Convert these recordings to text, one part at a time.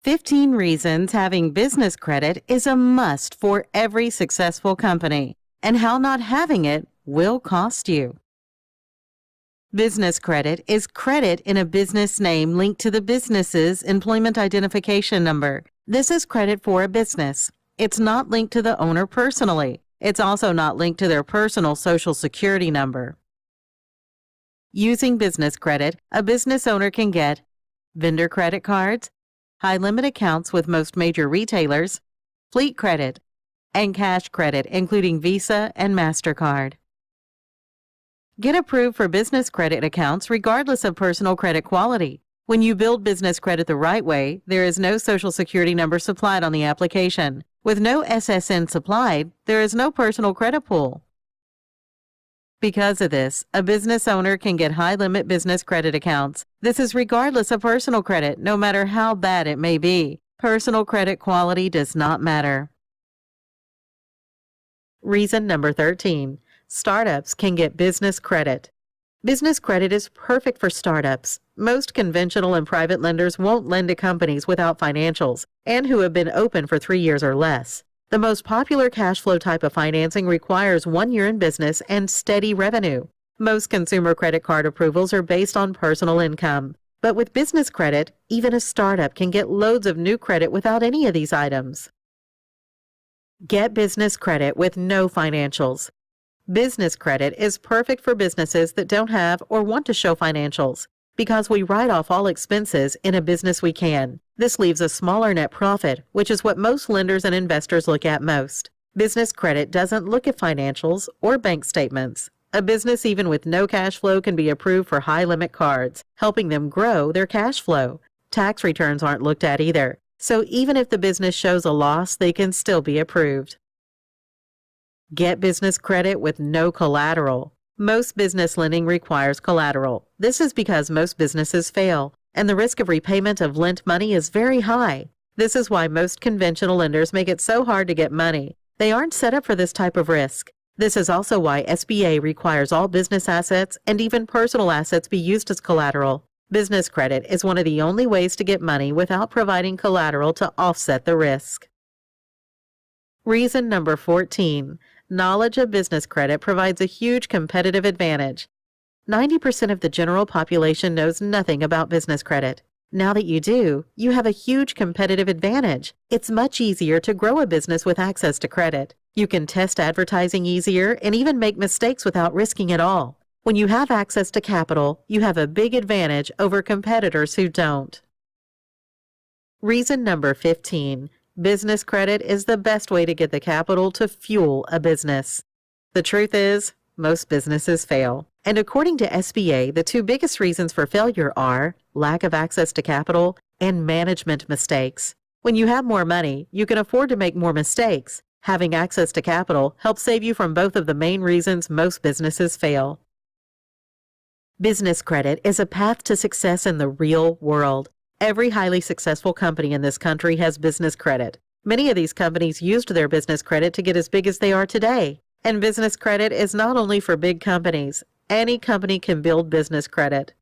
15 reasons having business credit is a must for every successful company, and how not having it will cost you. Business credit is credit in a business name linked to the business's employment identification number. This is credit for a business. It's not linked to the owner personally. It's also not linked to their personal Social Security number. Using business credit, a business owner can get vendor credit cards, high-limit accounts with most major retailers, fleet credit, and cash credit, including Visa and MasterCard. Get approved for business credit accounts regardless of personal credit quality. When you build business credit the right way, there is no Social Security number supplied on the application. With no SSN supplied, there is no personal credit pool. Because of this, a business owner can get high-limit business credit accounts. This is regardless of personal credit, no matter how bad it may be. Personal credit quality does not matter. Reason number 13. Startups can get business credit. Business credit is perfect for startups. Most conventional and private lenders won't lend to companies without financials and who have been open for 3 years or less. The most popular cash flow type of financing requires 1 year in business and steady revenue. Most consumer credit card approvals are based on personal income. But with business credit, even a startup can get loads of new credit without any of these items. Get business credit with no financials. Business credit is perfect for businesses that don't have or want to show financials. Because we write off all expenses in a business we can. This leaves a smaller net profit, which is what most lenders and investors look at most. Business credit doesn't look at financials or bank statements. A business even with no cash flow can be approved for high-limit cards, helping them grow their cash flow. Tax returns aren't looked at either. So even if the business shows a loss, they can still be approved. Get business credit with no collateral. Most business lending requires collateral. This is because most businesses fail, and the risk of repayment of lent money is very high. This is why most conventional lenders make it so hard to get money. They aren't set up for this type of risk. This is also why SBA requires all business assets and even personal assets be used as collateral. Business credit is one of the only ways to get money without providing collateral to offset the risk. Reason number 14. Knowledge of business credit provides a huge competitive advantage. 90% of the general population knows nothing about business credit. Now that you do, you have a huge competitive advantage. It's much easier to grow a business with access to credit. You can test advertising easier and even make mistakes without risking it all. When you have access to capital, you have a big advantage over competitors who don't. Reason number 15. Business credit is the best way to get the capital to fuel a business. The truth is, most businesses fail. And according to SBA, the two biggest reasons for failure are lack of access to capital and management mistakes. When you have more money, you can afford to make more mistakes. Having access to capital helps save you from both of the main reasons most businesses fail. Business credit is a path to success in the real world. Every highly successful company in this country has business credit. Many of these companies used their business credit to get as big as they are today. And business credit is not only for big companies. Any company can build business credit.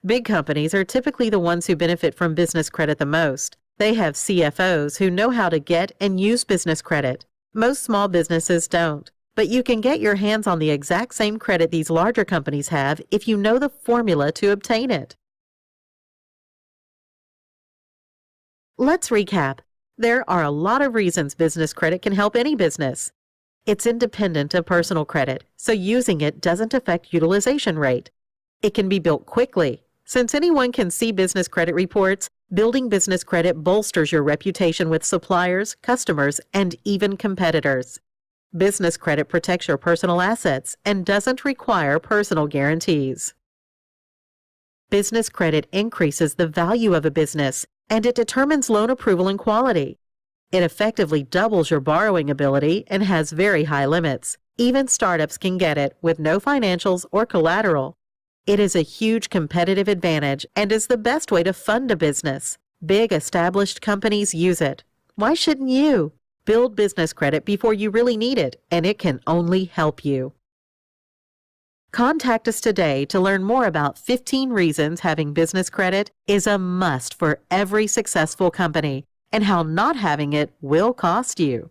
Big companies are typically the ones who benefit from business credit the most. They have CFOs who know how to get and use business credit. Most small businesses don't. But you can get your hands on the exact same credit these larger companies have if you know the formula to obtain it. Let's recap. There are a lot of reasons business credit can help any business. It's independent of personal credit, so using it doesn't affect utilization rate. It can be built quickly. Since anyone can see business credit reports, building business credit bolsters your reputation with suppliers, customers, and even competitors. Business credit protects your personal assets and doesn't require personal guarantees. Business credit increases the value of a business, and it determines loan approval and quality. It effectively doubles your borrowing ability and has very high limits. Even startups can get it with no financials or collateral. It is a huge competitive advantage and is the best way to fund a business. Big established companies use it. Why shouldn't you? Build business credit before you really need it, and it can only help you. Contact us today to learn more about 15 reasons having business credit is a must for every successful company and how not having it will cost you.